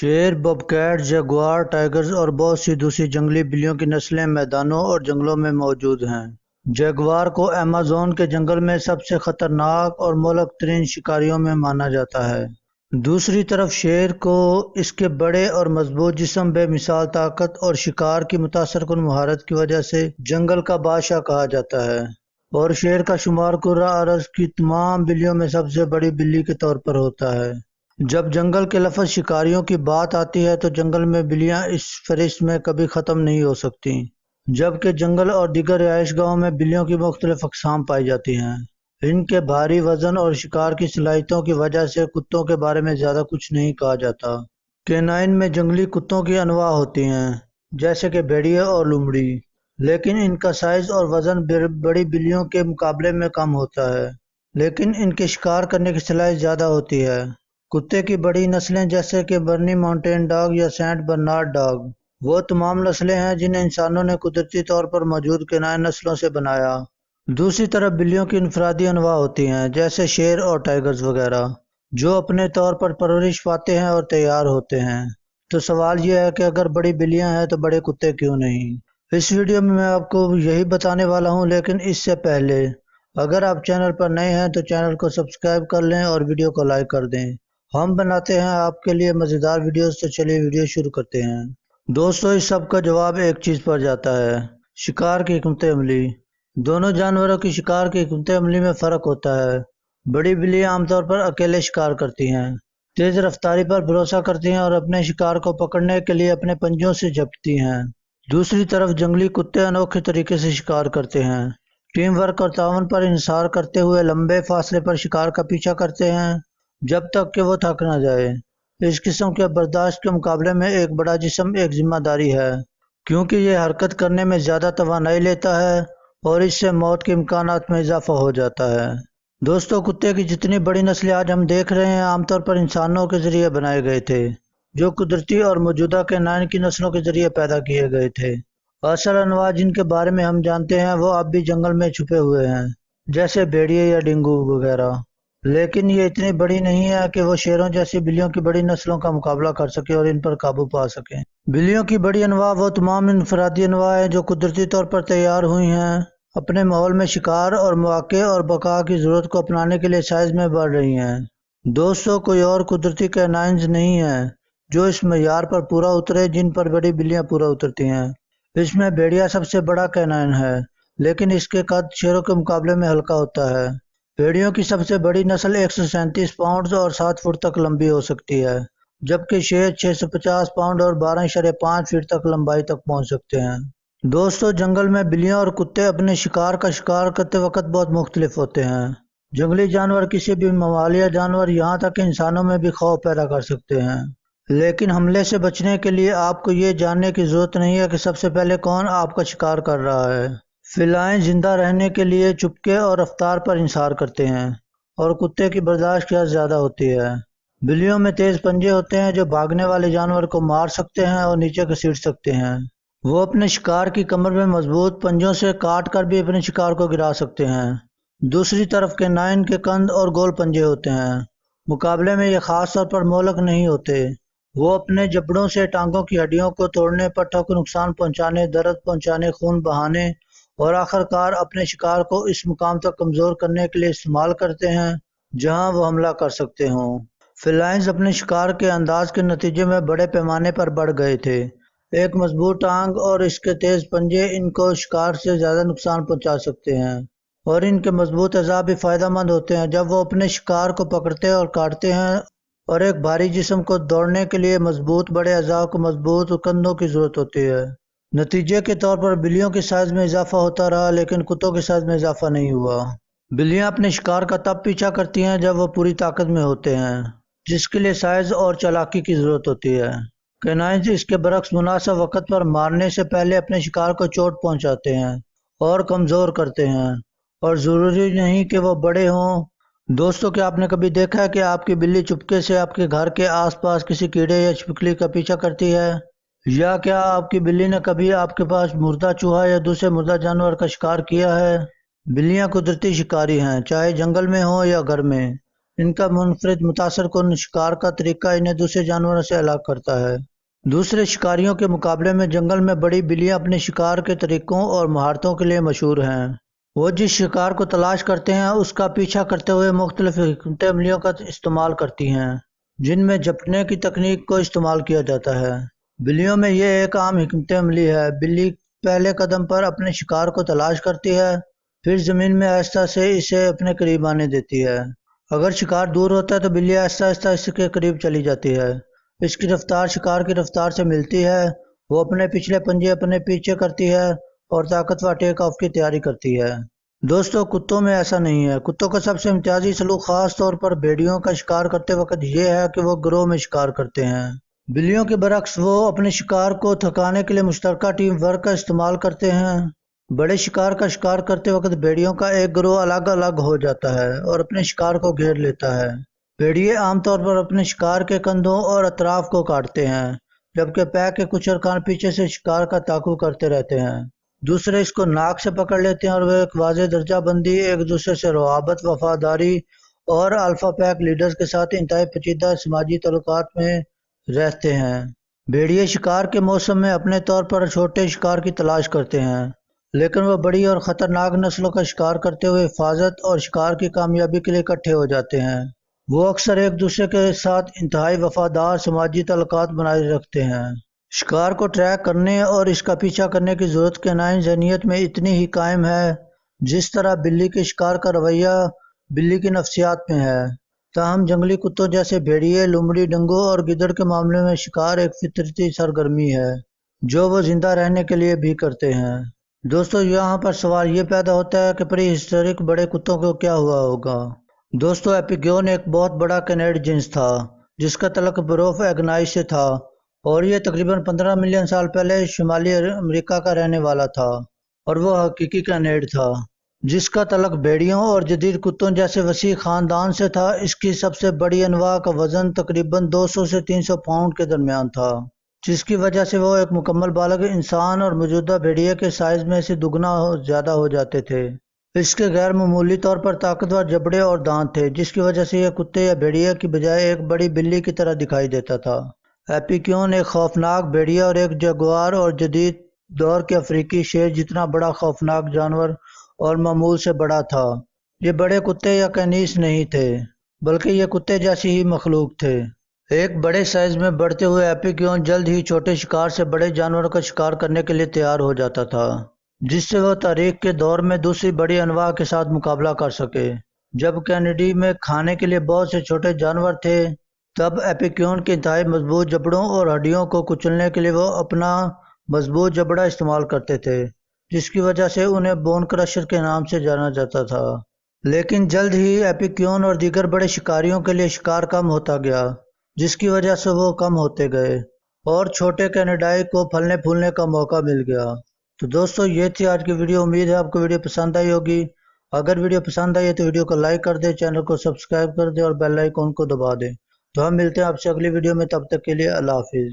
شیر، بobcat، جگوار، ٹائگرز اور بہت سی دوسری جنگلی بلیوں کی نسلیں میدانوں اور جنگلوں میں موجود ہیں۔ جگوار کو ایمیزون کے جنگل میں سب سے خطرناک اور مہلک ترین شکاریوں میں مانا جاتا ہے۔ دوسری طرف شیر کو اس کے بڑے اور مضبوط جسم، بے مثال طاقت اور شکار کی متاثر کن مہارت کی وجہ سے جنگل کا بادشاہ کہا جاتا ہے، اور شیر کا شمار کرہ ارض کی تمام بلیوں میں سب سے بڑی بلی کے طور پر ہوتا ہے۔ جب جنگل کے لفظ شکاریوں کی بات آتی ہے تو جنگل میں بلیاں اس فہرست میں کبھی ختم نہیں ہو سکتی، جبکہ جنگل اور دیگر رہائش گاہوں میں بلیوں کی مختلف اقسام پائی جاتی ہیں۔ ان کے بھاری وزن اور شکار کی صلاحیتوں کی وجہ سے کتوں کے بارے میں زیادہ کچھ نہیں کہا جاتا۔ کینائن میں جنگلی کتوں کی انواع ہوتی ہیں، جیسے کہ بھیڑیے اور لومڑی، لیکن ان کا سائز اور وزن بڑی بلیوں کے مقابلے میں کم ہوتا ہے، لیکن ان کے شکار کرنے کی صلاحیت زیادہ ہوتی ہے۔ کتے کی بڑی نسلیں جیسے کہ برنی ماؤنٹین ڈاگ یا سینٹ برنارڈ ڈاگ وہ تمام نسلیں ہیں جنہیں انسانوں نے قدرتی طور پر موجود کینائن نسلوں سے بنایا۔ دوسری طرف بلیوں کی انفرادی انواع ہوتی ہیں، جیسے شیر اور ٹائگرز وغیرہ، جو اپنے طور پر پرورش پاتے ہیں اور تیار ہوتے ہیں۔ تو سوال یہ ہے کہ اگر بڑی بلیاں ہیں تو بڑے کتے کیوں نہیں؟ اس ویڈیو میں آپ کو یہی بتانے والا ہوں، لیکن اس سے پہلے اگر آپ چینل پر نئے ہیں تو چینل کو سبسکرائب کر لیں اور ویڈیو کو لائک کر دیں۔ ہم بناتے ہیں آپ کے لیے مزیدار ویڈیوز، تو چلیے ویڈیو شروع کرتے ہیں۔ دوستو، اس سب کا جواب ایک چیز پر جاتا ہے: شکار کی حکمت عملی۔ دونوں جانوروں کی شکار کی حکمت عملی میں فرق ہوتا ہے۔ بڑی بلیاں عام طور پر اکیلے شکار کرتی ہیں، تیز رفتاری پر بھروسہ کرتی ہیں اور اپنے شکار کو پکڑنے کے لیے اپنے پنجوں سے جھپٹتی ہیں۔ دوسری طرف جنگلی کتے انوکھے طریقے سے شکار کرتے ہیں، ٹیم ورک اور تعاون پر انحصار کرتے ہوئے لمبے فاصلے پر شکار کا پیچھا کرتے ہیں جب تک کہ وہ تھک نہ جائے۔ اس قسم کے برداشت کے مقابلے میں ایک بڑا جسم ایک ذمہ داری ہے، کیونکہ یہ حرکت کرنے میں زیادہ توانائی لیتا ہے اور اس سے موت کے امکانات میں اضافہ ہو جاتا ہے۔ دوستو، کتے کی جتنی بڑی نسلیں آج ہم دیکھ رہے ہیں عام طور پر انسانوں کے ذریعے بنائے گئے تھے، جو قدرتی اور موجودہ کینائن کی نسلوں کے ذریعے پیدا کیے گئے تھے۔ اصل انواع جن کے بارے میں ہم جانتے ہیں وہ اب بھی جنگل میں چھپے ہوئے ہیں، جیسے بھیڑیے یا ڈینگو وغیرہ، لیکن یہ اتنی بڑی نہیں ہے کہ وہ شیروں جیسی بلیوں کی بڑی نسلوں کا مقابلہ کر سکیں اور ان پر قابو پا سکیں۔ بلیوں کی بڑی انواع وہ تمام انفرادی انواع ہیں جو قدرتی طور پر تیار ہوئی ہیں، اپنے ماحول میں شکار اور مواقع اور بقا کی ضرورت کو اپنانے کے لیے سائز میں بڑھ رہی ہیں۔ دوستو، کوئی اور قدرتی کینائنز نہیں ہیں جو اس معیار پر پورا اترے جن پر بڑی بلیاں پورا اترتی ہیں۔ اس میں بھیڑیا سب سے بڑا کینائن ہے، لیکن اس کے قد شیروں کے مقابلے میں ہلکا ہوتا ہے۔ بھیڑیوں کی سب سے بڑی نسل 137 پاؤنڈز اور 7 فٹ تک لمبی ہو سکتی ہے، جبکہ شیر 650 پاؤنڈ اور 12.5 فٹ تک لمبائی تک پہنچ سکتے ہیں۔ دوستو، جنگل میں بلیاں اور کتے اپنے شکار کا شکار کرتے وقت بہت مختلف ہوتے ہیں۔ جنگلی جانور کسی بھی ممالیہ جانور، یہاں تک کہ انسانوں میں بھی خوف پیدا کر سکتے ہیں، لیکن حملے سے بچنے کے لیے آپ کو یہ جاننے کی ضرورت نہیں ہے کہ سب سے پہلے کون آپ کا شکار کر رہا ہے۔ فیلائن زندہ رہنے کے لیے چپکے اور رفتار پر انحصار کرتے ہیں، اور کتے کی برداشت کیا زیادہ ہوتی ہے۔ بلیوں میں تیز پنجے ہوتے ہیں جو بھاگنے والے جانور کو مار سکتے ہیں اور نیچے گھسیٹ سکتے ہیں۔ وہ اپنے شکار کی کمر میں مضبوط پنجوں سے کاٹ کر بھی اپنے شکار کو گرا سکتے ہیں۔ دوسری طرف کینائن کے کند اور گول پنجے ہوتے ہیں، مقابلے میں یہ خاص طور پر مہلک نہیں ہوتے۔ وہ اپنے جبڑوں سے ٹانگوں کی ہڈیوں کو توڑنے، پٹھوں کو نقصان پہنچانے، درد پہنچانے، خون بہانے اور آخر کار اپنے شکار کو اس مقام تک کمزور کرنے کے لیے استعمال کرتے ہیں جہاں وہ حملہ کر سکتے ہوں۔ فیلائنز اپنے شکار کے انداز کے نتیجے میں بڑے پیمانے پر بڑھ گئے تھے۔ ایک مضبوط ٹانگ اور اس کے تیز پنجے ان کو شکار سے زیادہ نقصان پہنچا سکتے ہیں، اور ان کے مضبوط اعضاء بھی فائدہ مند ہوتے ہیں جب وہ اپنے شکار کو پکڑتے اور کاٹتے ہیں، اور ایک بھاری جسم کو دوڑنے کے لیے مضبوط بڑے اعضاء کو مضبوط کندھوں کی ضرورت ہوتی ہے۔ نتیجے کے طور پر بلیوں کے سائز میں اضافہ ہوتا رہا، لیکن کتوں کے سائز میں اضافہ نہیں ہوا۔ بلیاں اپنے شکار کا تب پیچھا کرتی ہیں جب وہ پوری طاقت میں ہوتے ہیں، جس کے لیے سائز اور چالاکی کی ضرورت ہوتی ہے۔ کینائنز اس کے برعکس مناسب وقت پر مارنے سے پہلے اپنے شکار کو چوٹ پہنچاتے ہیں اور کمزور کرتے ہیں، اور ضروری نہیں کہ وہ بڑے ہوں۔ دوستو، کیا آپ نے کبھی دیکھا ہے کہ آپ کی بلی چپکے سے آپ کے گھر کے آس پاس کسی کیڑے یا چھپکلی کا پیچھا کرتی ہے؟ یا کیا آپ کی بلی نے کبھی آپ کے پاس مردہ چوہا یا دوسرے مردہ جانور کا شکار کیا ہے؟ بلیاں قدرتی شکاری ہیں، چاہے جنگل میں ہوں یا گھر میں۔ ان کا منفرد متاثر کن شکار کا طریقہ انہیں دوسرے جانوروں سے الگ کرتا ہے۔ دوسرے شکاریوں کے مقابلے میں جنگل میں بڑی بلیاں اپنے شکار کے طریقوں اور مہارتوں کے لیے مشہور ہیں۔ وہ جس شکار کو تلاش کرتے ہیں اس کا پیچھا کرتے ہوئے مختلف حکمت عملیوں کا استعمال کرتی ہیں، جن میں جھپٹنے کی تکنیک کو استعمال کیا جاتا ہے۔ بلیوں میں یہ ایک عام حکمت عملی ہے۔ بلی پہلے قدم پر اپنے شکار کو تلاش کرتی ہے، پھر زمین میں آہستہ سے اسے اپنے قریب آنے دیتی ہے۔ اگر شکار دور ہوتا ہے تو بلی آہستہ آہستہ اس کے قریب چلی جاتی ہے۔ اس کی رفتار شکار کی رفتار سے ملتی ہے۔ وہ اپنے پچھلے پنجے اپنے پیچھے کرتی ہے اور طاقتور ٹیک آف کی تیاری کرتی ہے۔ دوستو، کتوں میں ایسا نہیں ہے۔ کتوں کا سب سے امتیازی سلوک خاص طور پر بھیڑیوں کا شکار کرتے وقت یہ ہے کہ وہ گروہ میں شکار کرتے ہیں۔ بلیوں کے برعکس وہ اپنے شکار کو تھکانے کے لیے مشترکہ ٹیم ورک کا استعمال کرتے ہیں۔ بڑے شکار کا شکار کرتے وقت بھیڑیوں کا ایک گروہ الگ الگ ہو جاتا ہے اور اپنے شکار کو گھیر لیتا ہے۔ بھیڑیے عام طور پر اپنے شکار کے کندھوں اور اطراف کو کاٹتے ہیں، جبکہ پیک کے کچھ ارکان پیچھے سے شکار کا تعاقب کرتے رہتے ہیں۔ دوسرے اس کو ناک سے پکڑ لیتے ہیں اور وہ ایک واضح درجہ بندی، ایک دوسرے سے روابط، وفاداری اور الفا پیک لیڈرز کے ساتھ انتہائی پیچیدہ سماجی تعلقات میں رہتے ہیں۔ بھیڑیے شکار کے موسم میں اپنے طور پر چھوٹے شکار کی تلاش کرتے ہیں، لیکن وہ بڑی اور خطرناک نسلوں کا شکار کرتے ہوئے حفاظت اور شکار کی کامیابی کے لیے اکٹھے ہو جاتے ہیں۔ وہ اکثر ایک دوسرے کے ساتھ انتہائی وفادار سماجی تعلقات بنائے رکھتے ہیں۔ شکار کو ٹریک کرنے اور اس کا پیچھا کرنے کی ضرورت کینائن ذہنیت میں اتنی ہی قائم ہے جس طرح بلی کے شکار کا رویہ بلی کی نفسیات میں ہے۔ تاہم جنگلی کتوں جیسے بھیڑیے، لومڑی، ڈنگو اور گیدڑ کے معاملے میں شکار ایک فطرتی سرگرمی ہے جو وہ زندہ رہنے کے لیے بھی کرتے ہیں۔ دوستو، یہاں پر سوال یہ پیدا ہوتا ہے کہ پری ہسٹورک بڑے کتوں کو کیا ہوا ہوگا۔ دوستو، ایپیگون ایک بہت بڑا کینیڈ جنس تھا جس کا تعلق بروف ایگنائی سے تھا، اور یہ تقریباً 15 ملین سال پہلے شمالی امریکا کا رہنے والا تھا، اور وہ حقیقی کینیڈ تھا جس کا تعلق بھیڑیوں اور جدید کتوں جیسے وسیع خاندان سے تھا۔ اس کی سب سے بڑی انواع کا وزن تقریباً 200 سے 300 پاؤنڈ کے درمیان تھا، جس کی وجہ سے وہ ایک مکمل بالغ انسان اور موجودہ بھیڑیے کے سائز میں سے دگنا زیادہ ہو جاتے تھے۔ اس کے غیر معمولی طور پر طاقتور جبڑے اور دانت تھے، جس کی وجہ سے یہ کتے یا بھیڑیے کی بجائے ایک بڑی بلی کی طرح دکھائی دیتا تھا۔ ایپیکیون ایک خوفناک بھیڑیا اور ایک جگوار اور جدید دور کے افریقی شیر جتنا بڑا خوفناک جانور اور معمول سے بڑا تھا۔ یہ بڑے کتے یا کینیس نہیں تھے، بلکہ یہ کتے جیسی ہی مخلوق تھے۔ ایک بڑے سائز میں بڑھتے ہوئے ایپیکیون جلد ہی چھوٹے شکار سے بڑے جانوروں کا شکار کرنے کے لیے تیار ہو جاتا تھا، جس سے وہ تاریخ کے دور میں دوسری بڑی انواع کے ساتھ مقابلہ کر سکے۔ جب کینیڈی میں کھانے کے لیے بہت سے چھوٹے جانور تھے، تب ایپیکیون کے انتہائی مضبوط جبڑوں اور ہڈیوں کو کچلنے کے لیے وہ اپنا مضبوط جبڑا استعمال کرتے تھے، جس کی وجہ سے انہیں بون کرشر کے نام سے جانا جاتا تھا۔ لیکن جلد ہی ایپیکیون اور دیگر بڑے شکاریوں کے لیے شکار کم ہوتا گیا، جس کی وجہ سے وہ کم ہوتے گئے اور چھوٹے کینیڈائی کو پھلنے پھولنے کا موقع مل گیا۔ تو دوستو، یہ تھی آج کی ویڈیو۔ امید ہے آپ کو ویڈیو پسند آئی ہوگی۔ اگر ویڈیو پسند آئی ہے تو ویڈیو کو لائک کر دیں، چینل کو سبسکرائب کر دیں اور بیل آئیکن کو دبا دیں۔ تو ہم ملتے ہیں آپ سے اگلی ویڈیو میں، تب تک کے لیے اللہ حافظ۔